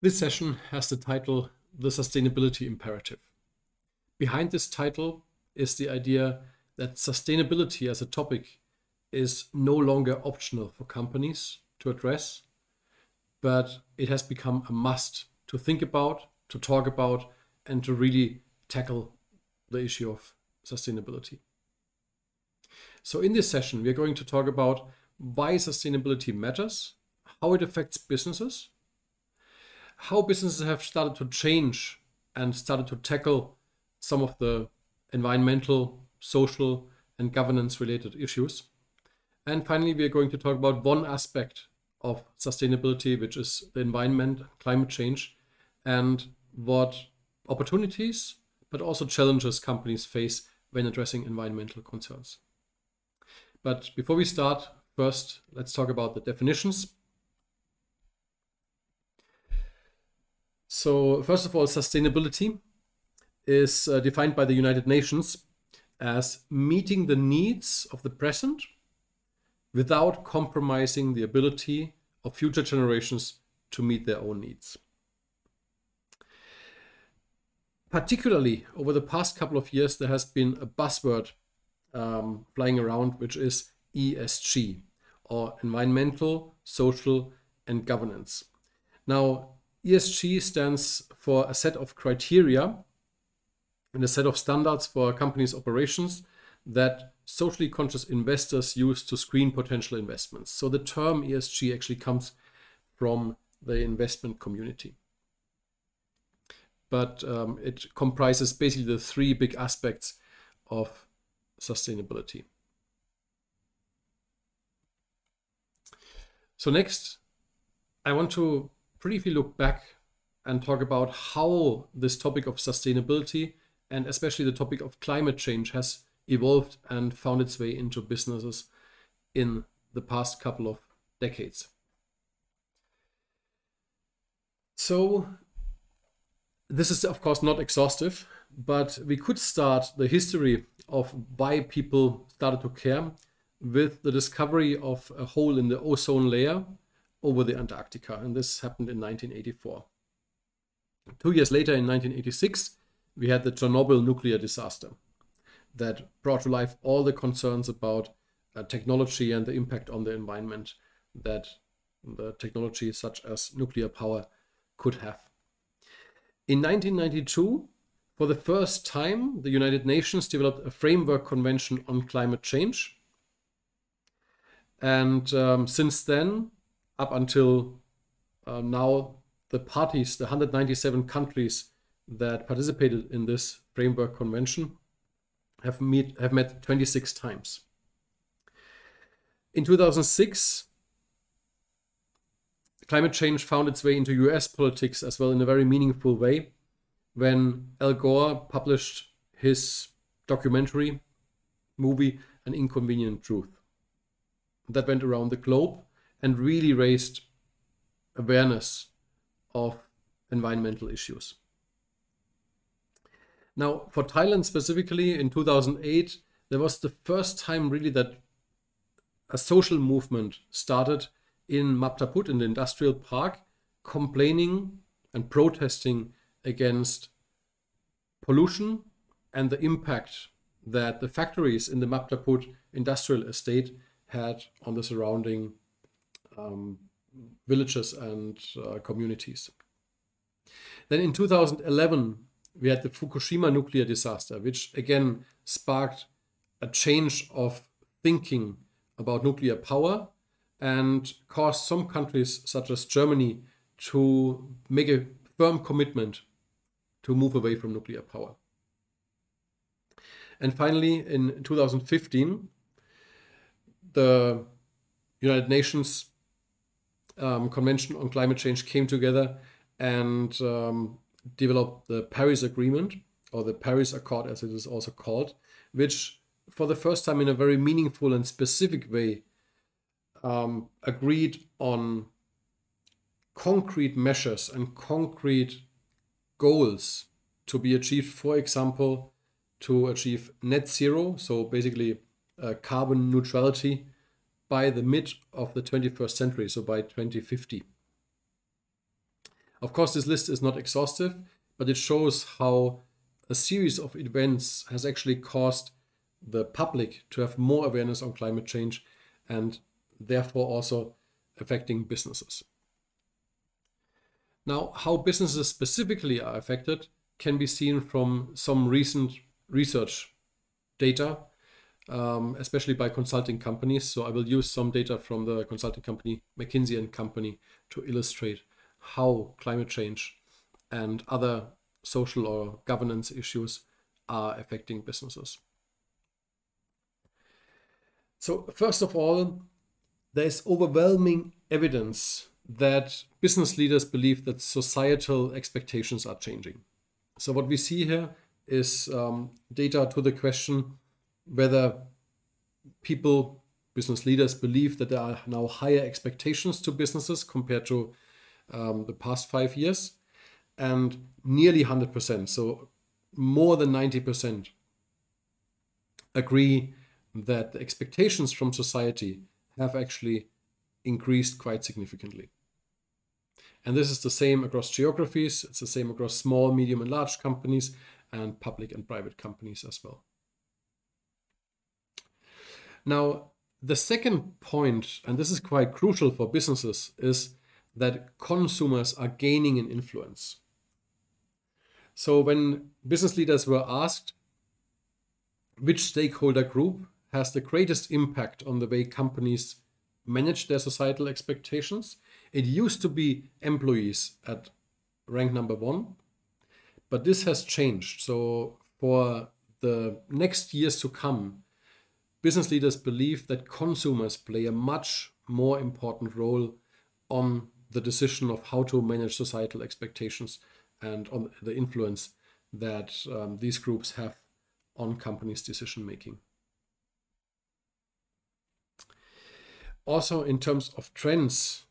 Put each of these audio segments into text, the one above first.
This session has the title, The Sustainability Imperative. Behind this title is the idea that sustainability as a topic is no longer optional for companies to address, but it has become a must to think about, to talk about, and to really tackle the issue of sustainability. So in this session, we are going to talk about why sustainability matters, how it affects businesses, how businesses have started to change and started to tackle some of the environmental, social, and governance related issues. And finally, we are going to talk about one aspect of sustainability, which is the environment, climate change, and what opportunities, but also challenges companies face when addressing environmental concerns. But before we start, first, let's talk about the definitions. So first of all, sustainability is defined by the United Nations as meeting the needs of the present without compromising the ability of future generations to meet their own needs. Particularly over the past couple of years, there has been a buzzword flying around, which is ESG, or environmental, social, and governance. Now, ESG stands for a set of criteria and a set of standards for a company's operations that socially conscious investors use to screen potential investments. So the term ESG actually comes from the investment community. But it comprises basically the three big aspects of sustainability. So next, I want to briefly look back and talk about how this topic of sustainability and especially the topic of climate change has evolved and found its way into businesses in the past couple of decades. So this is of course not exhaustive, but we could start the history of why people started to care with the discovery of a hole in the ozone layer over the Antarctica, and this happened in 1984. 2 years later, in 1986, we had the Chernobyl nuclear disaster that brought to life all the concerns about technology and the impact on the environment that the technology such as nuclear power could have. In 1992, for the first time, the United Nations developed a framework convention on climate change. And since then, up until now, the parties, the 197 countries that participated in this framework convention have met 26 times. In 2006, climate change found its way into US politics as well in a very meaningful way when Al Gore published his documentary movie, An Inconvenient Truth. That went around the globe and really raised awareness of environmental issues. Now, for Thailand specifically, in 2008, there was the first time really that a social movement started in Maptaput, in the industrial park, complaining and protesting against pollution and the impact that the factories in the Maptaput industrial estate had on the surrounding villages and communities. Then in 2011, we had the Fukushima nuclear disaster, which again sparked a change of thinking about nuclear power and caused some countries, such as Germany, to make a firm commitment to move away from nuclear power. And finally, in 2015, the United Nations Convention on Climate Change came together and developed the Paris Agreement, or the Paris Accord as it is also called, which for the first time in a very meaningful and specific way agreed on concrete measures and concrete goals to be achieved, for example, to achieve net zero, so basically carbon neutrality by the mid of the 21st century, so by 2050. Of course, this list is not exhaustive, but it shows how a series of events has actually caused the public to have more awareness on climate change and therefore also affecting businesses. Now, how businesses specifically are affected can be seen from some recent research data, especially by consulting companies. So I will use some data from the consulting company McKinsey and Company to illustrate how climate change and other social or governance issues are affecting businesses. So first of all, there is overwhelming evidence that business leaders believe that societal expectations are changing. So what we see here is data to the question whether people, business leaders, believe that there are now higher expectations to businesses compared to the past 5 years, and nearly 100%, so more than 90%, agree that the expectations from society have actually increased quite significantly. And this is the same across geographies, it's the same across small, medium, and large companies, and public and private companies as well. Now, the second point, and this is quite crucial for businesses, is that consumers are gaining in influence. So when business leaders were asked which stakeholder group has the greatest impact on the way companies manage their societal expectations, it used to be employees at rank number 1, but this has changed. So for the next years to come, business leaders believe that consumers play a much more important role on the decision of how to manage societal expectations and on the influence that these groups have on companies' decision making. Also, in terms of trends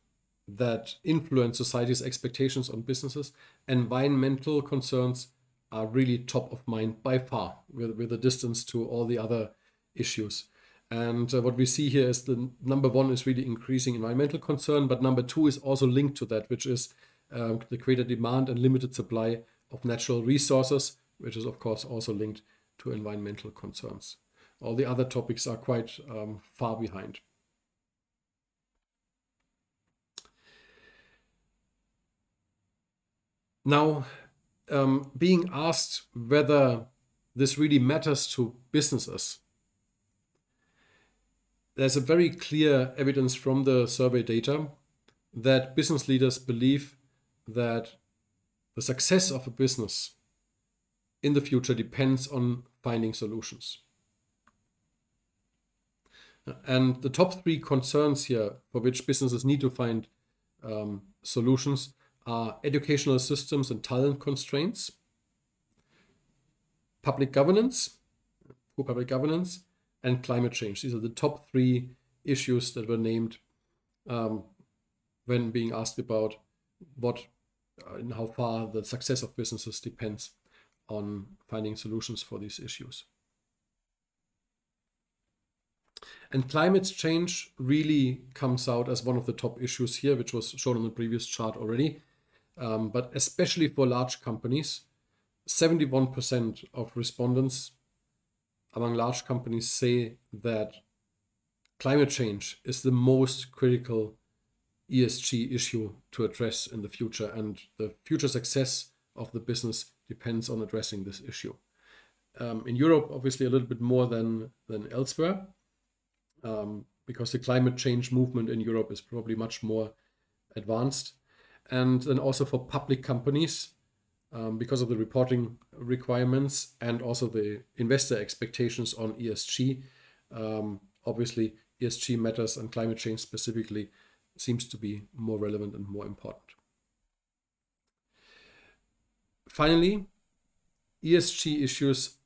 that influence society's expectations on businesses, environmental concerns are really top of mind by far, with a distance to all the other issues. And what we see here is the number 1 is really increasing environmental concern, but number 2 is also linked to that, which is the greater demand and limited supply of natural resources, which is of course also linked to environmental concerns. All the other topics are quite far behind. Now, being asked whether this really matters to businesses, there's a very clear evidence from the survey data that business leaders believe that the success of a business in the future depends on finding solutions. And the top 3 concerns here for which businesses need to find solutions are educational systems and talent constraints, public governance, poor public governance, and climate change. These are the top 3 issues that were named when being asked about what and how far the success of businesses depends on finding solutions for these issues. And climate change really comes out as one of the top issues here, which was shown on the previous chart already. But especially for large companies, 71% of respondents among large companies say that climate change is the most critical ESG issue to address in the future, and the future success of the business depends on addressing this issue. In Europe, obviously a little bit more than elsewhere, because the climate change movement in Europe is probably much more advanced. And then also for public companies, because of the reporting requirements and also the investor expectations on ESG, obviously ESG matters and climate change specifically seems to be more relevant and more important. Finally, ESG issues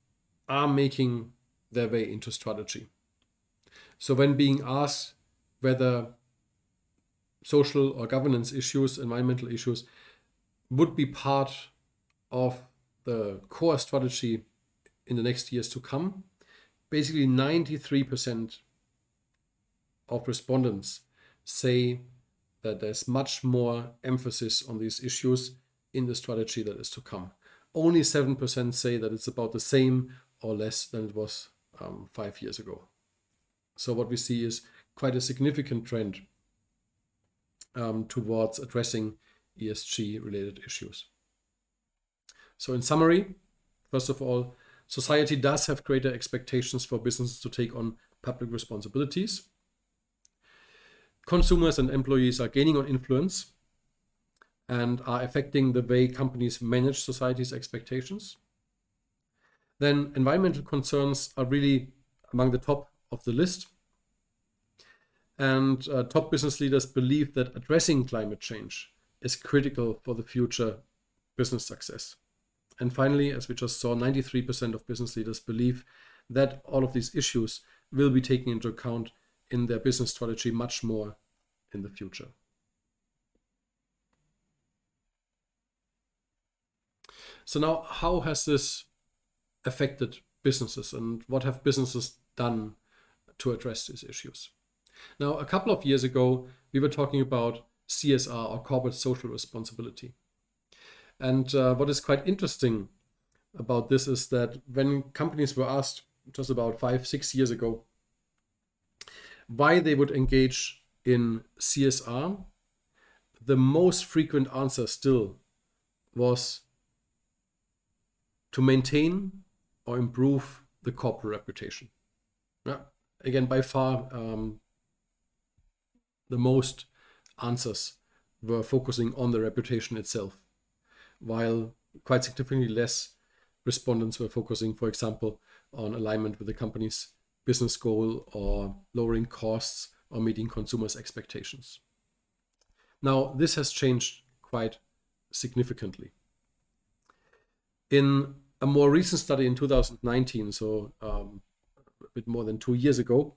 are making their way into strategy. So when being asked whether social or governance issues, environmental issues, would be part of the core strategy in the next years to come, basically 93% of respondents say that there's much more emphasis on these issues in the strategy that is to come. Only 7% say that it's about the same or less than it was 5 years ago. So what we see is quite a significant trend towards addressing ESG-related issues. So in summary, first of all, society does have greater expectations for businesses to take on public responsibilities. Consumers and employees are gaining on influence and are affecting the way companies manage society's expectations. Then environmental concerns are really among the top of the list. And top business leaders believe that addressing climate change is critical for the future business success. And finally, as we just saw, 93% of business leaders believe that all of these issues will be taken into account in their business strategy much more in the future. So now, how has this affected businesses, and what have businesses done to address these issues? Now, a couple of years ago, we were talking about CSR, or corporate social responsibility. And what is quite interesting about this is that when companies were asked just about 5-6 years ago why they would engage in CSR, the most frequent answer still was to maintain or improve the corporate reputation. Yeah. Again, by far, the most answers were focusing on the reputation itself, while quite significantly less respondents were focusing, for example, on alignment with the company's business goal or lowering costs or meeting consumers' expectations. Now, this has changed quite significantly. In a more recent study in 2019, so a bit more than 2 years ago,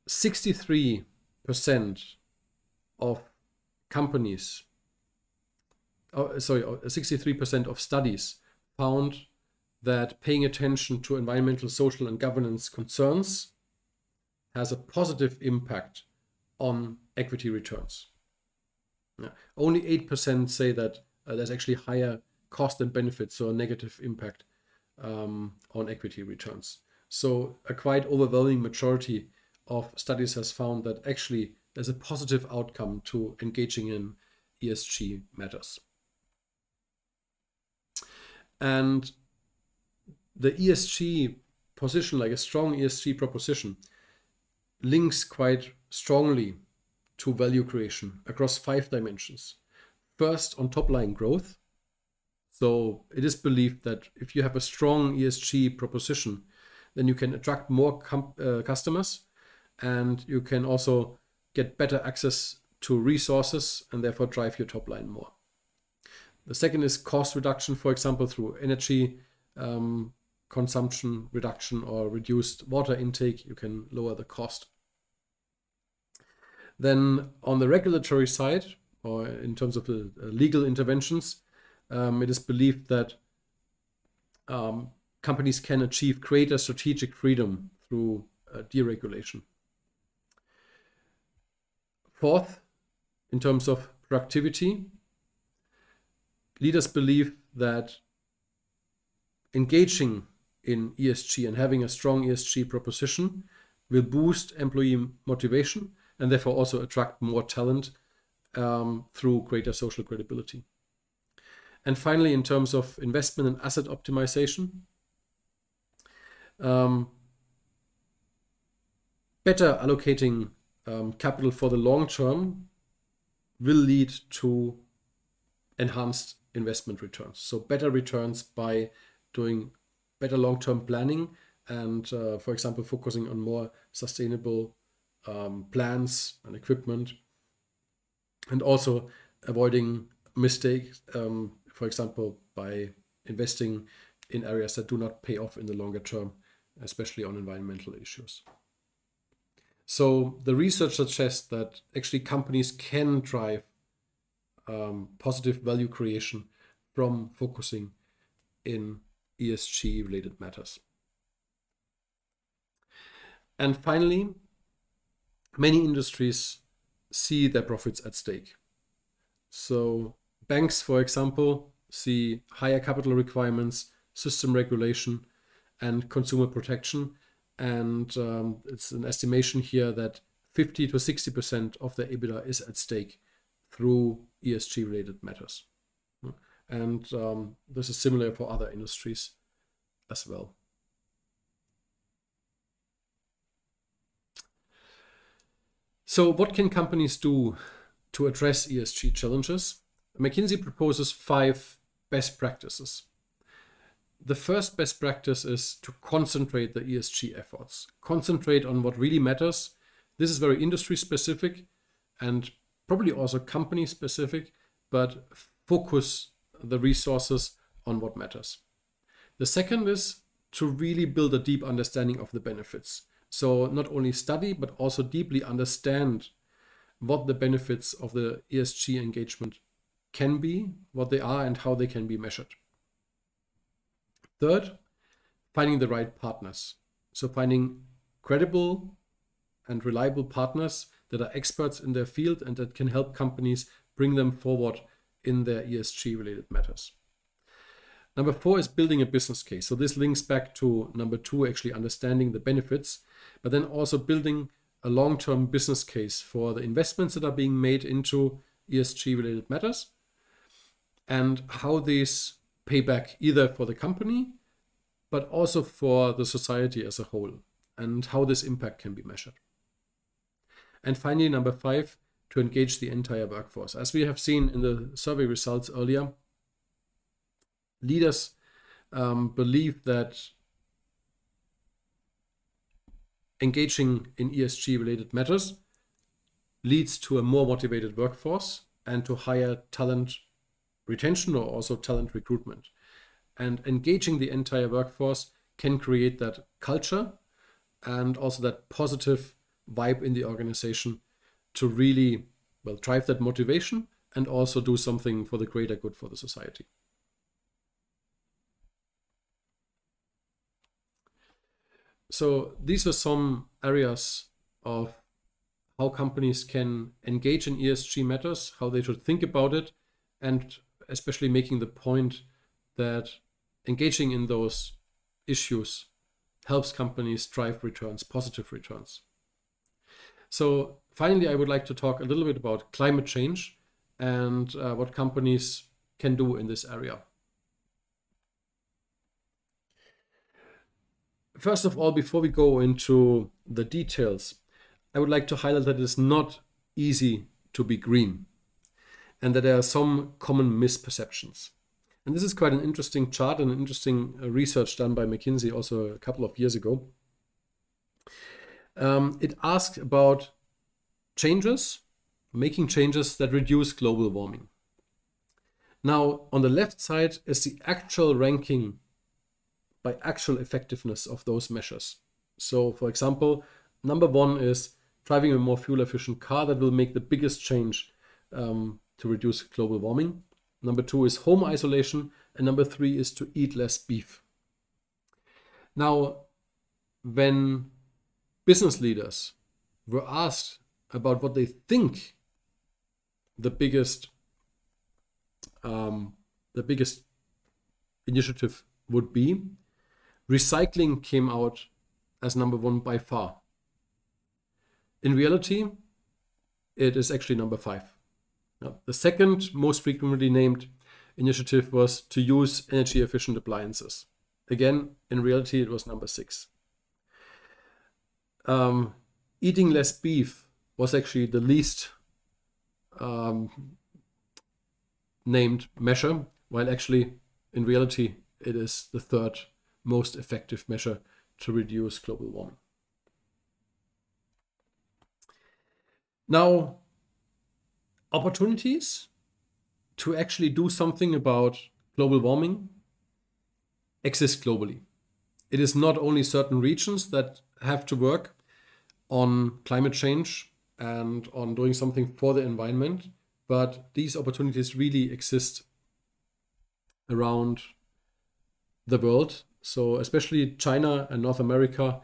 63% of companies, 63% of studies found that paying attention to environmental, social, and governance concerns has a positive impact on equity returns. Yeah. Only 8% say that there's actually higher cost and benefits, so a negative impact on equity returns. So a quite overwhelming majority of studies has found that actually there's a positive outcome to engaging in ESG matters. And the ESG position, like a strong ESG proposition, links quite strongly to value creation across 5 dimensions. First, on top line growth. So it is believed that if you have a strong ESG proposition, then you can attract more customers, and you can also get better access to resources and therefore drive your top line more. The second is cost reduction, for example, through energy consumption reduction or reduced water intake. You can lower the cost. Then on the regulatory side, or in terms of the legal interventions, it is believed that companies can achieve greater strategic freedom through deregulation. Fourth, in terms of productivity, leaders believe that engaging in ESG and having a strong ESG proposition will boost employee motivation and therefore also attract more talent through greater social credibility. And finally, in terms of investment and asset optimization, better allocating capital for the long term will lead to enhanced investment returns. So better returns by doing better long-term planning and, for example, focusing on more sustainable plans and equipment, and also avoiding mistakes, for example, by investing in areas that do not pay off in the longer term, especially on environmental issues. So the research suggests that actually companies can drive positive value creation from focusing in ESG related matters. And finally, many industries see their profits at stake. So banks, for example, see higher capital requirements, system regulation, and consumer protection. And it's an estimation here that 50 to 60% of their EBITDA is at stake through ESG related matters. And this is similar for other industries as well. So what can companies do to address ESG challenges? McKinsey proposes 5 best practices. The first best practice is to concentrate the ESG efforts. Concentrate on what really matters. This is very industry specific and probably also company specific, but focus the resources on what matters. The second is to really build a deep understanding of the benefits. So not only study, but also deeply understand what the benefits of the ESG engagement can be, what they are, and how they can be measured. Third, finding the right partners. So finding credible and reliable partners that are experts in their field and that can help companies bring them forward in their ESG related matters. Number 4 is building a business case. So this links back to number 2, actually understanding the benefits, but then also building a long-term business case for the investments that are being made into ESG related matters and how these pay back either for the company, but also for the society as a whole, and how this impact can be measured. And finally, number 5, to engage the entire workforce. As we have seen in the survey results earlier, leaders believe that engaging in ESG related matters leads to a more motivated workforce and to higher talent retention or also talent recruitment. And engaging the entire workforce can create that culture and also that positive vibe in the organization to really, well, drive that motivation and also do something for the greater good for the society. So these were some areas of how companies can engage in ESG matters, how they should think about it, and especially making the point that engaging in those issues helps companies drive returns, positive returns. So finally, I would like to talk a little bit about climate change and what companies can do in this area. First of all, before we go into the details, I would like to highlight that it is not easy to be green and that there are some common misperceptions. And this is quite an interesting chart and an interesting research done by McKinsey also a couple of years ago. It asked about making changes that reduce global warming. Now, on the left side is the actual ranking by actual effectiveness of those measures. So, for example, number 1 is driving a more fuel efficient car that will make the biggest change to reduce global warming. Number 2 is home isolation, and number 3 is to eat less beef. Now, when business leaders were asked about what they think the biggest initiative would be, recycling came out as number 1 by far. In reality, it is actually number 5. Now, the second most frequently named initiative was to use energy efficient appliances. Again, in reality, it was number 6. Eating less beef was actually the least named measure, while actually in reality it is the 3rd most effective measure to reduce global warming. Now, opportunities to actually do something about global warming exist globally. It is not only certain regions that have to work on climate change and on doing something for the environment, but these opportunities really exist around the world. So especially China and North America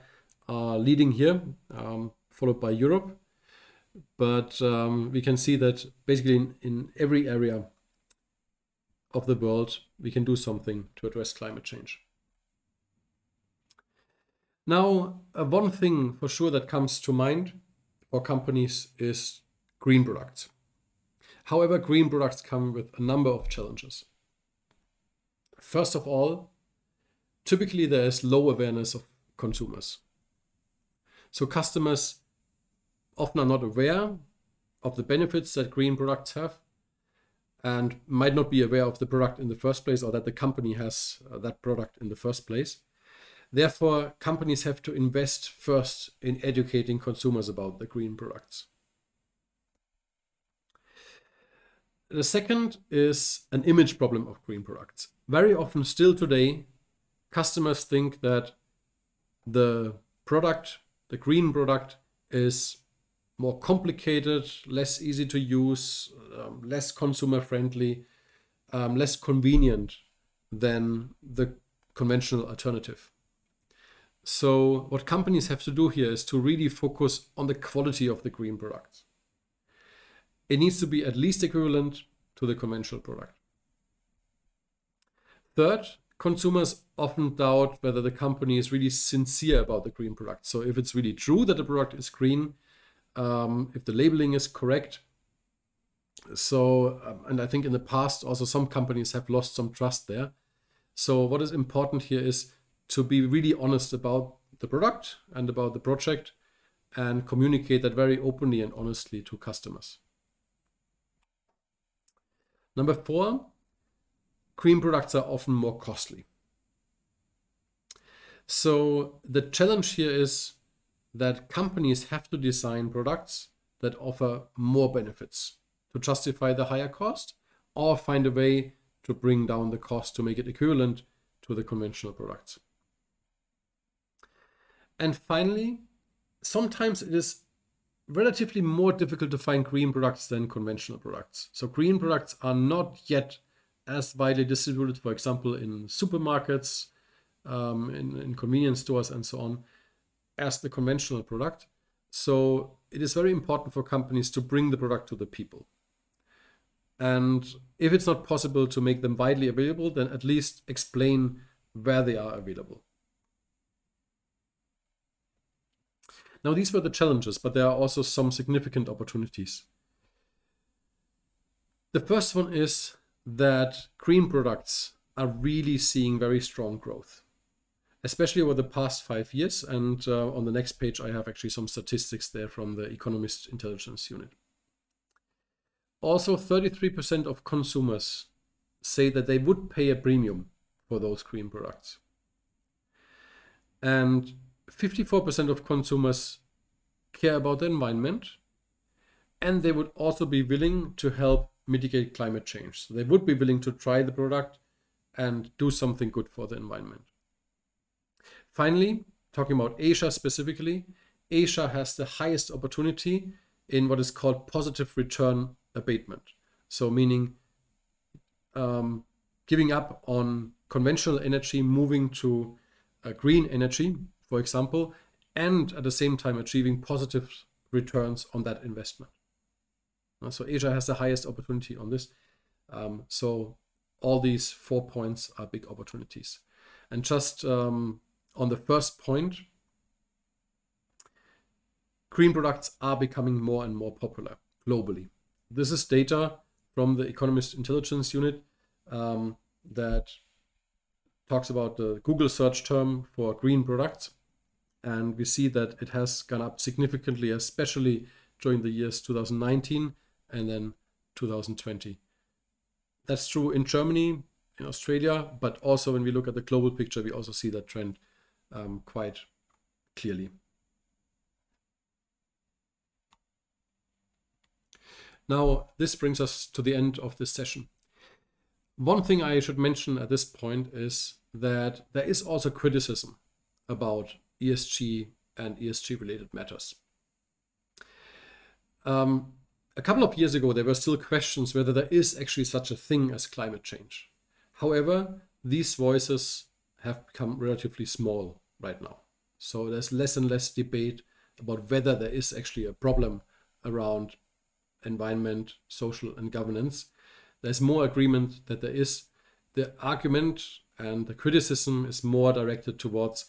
are leading here, followed by Europe. but we can see that basically in every area of the world, we can do something to address climate change. Now, one thing for sure that comes to mind for companies is green products. However, green products come with a number of challenges. First of all, typically there is low awareness of consumers. So customers often are not aware of the benefits that green products have and might not be aware of the product in the first place, or that the company has that product in the first place. Therefore, companies have to invest first in educating consumers about the green products. The second is an image problem of green products. Very often still today, customers think that the product, the green product, is more complicated, less easy to use, less consumer friendly, less convenient than the conventional alternative. So what companies have to do here is to really focus on the quality of the green products. It needs to be at least equivalent to the conventional product. Third, consumers often doubt whether the company is really sincere about the green product. So if it's really true that the product is green, if the labeling is correct. So, and I think in the past also some companies have lost some trust there. So what is important here is to be really honest about the product and about the project and communicate that very openly and honestly to customers. Number 4, green products are often more costly. So the challenge here is that companies have to design products that offer more benefits to justify the higher cost, or find a way to bring down the cost to make it equivalent to the conventional products. And finally, sometimes it is relatively more difficult to find green products than conventional products. So green products are not yet as widely distributed, for example, in supermarkets, in convenience stores and so on, as the conventional product. So it is very important for companies to bring the product to the people. And if it's not possible to make them widely available, then at least explain where they are available. Now, these were the challenges, but there are also some significant opportunities. The first one is that green products are really seeing very strong growth, especially over the past 5 years. And on the next page, I have actually some statistics there from the Economist Intelligence Unit. Also, 33% of consumers say that they would pay a premium for those green products. And 54% of consumers care about the environment, and they would also be willing to help mitigate climate change. So they would be willing to try the product and do something good for the environment. Finally, talking about Asia specifically, Asia has the highest opportunity in what is called positive return abatement. So meaning giving up on conventional energy, moving to green energy, for example, and at the same time achieving positive returns on that investment. So Asia has the highest opportunity on this. So all these 4 points are big opportunities. And just on the first point, green products are becoming more and more popular globally. This is data from the Economist Intelligence Unit that talks about the Google search term for green products. And we see that it has gone up significantly, especially during the years 2019 and then 2020. That's true in Germany, in Australia, but also when we look at the global picture, we also see that trend quite clearly. Now, this brings us to the end of this session. One thing I should mention at this point is that there is also criticism about ESG and ESG related matters. A couple of years ago, there were still questions whether there is actually such a thing as climate change. However, these voices have become relatively small right now. So there's less and less debate about whether there is actually a problem around environment, social, and governance. There's more agreement that there is. The argument and the criticism is more directed towards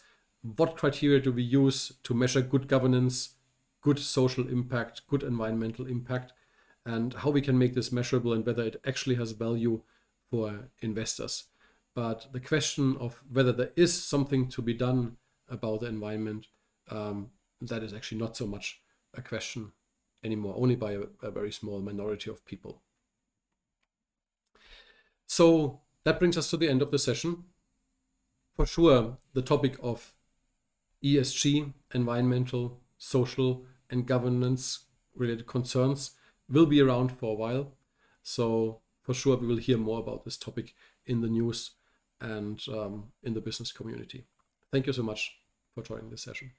what criteria do we use to measure good governance, good social impact, good environmental impact, and how we can make this measurable and whether it actually has value for investors. But the question of whether there is something to be done about the environment, that is actually not so much a question anymore, only by a very small minority of people. So that brings us to the end of the session. For sure, the topic of ESG, environmental, social, and governance related concerns will be around for a while. So for sure, we will hear more about this topic in the news and in the business community. Thank you so much for joining this session.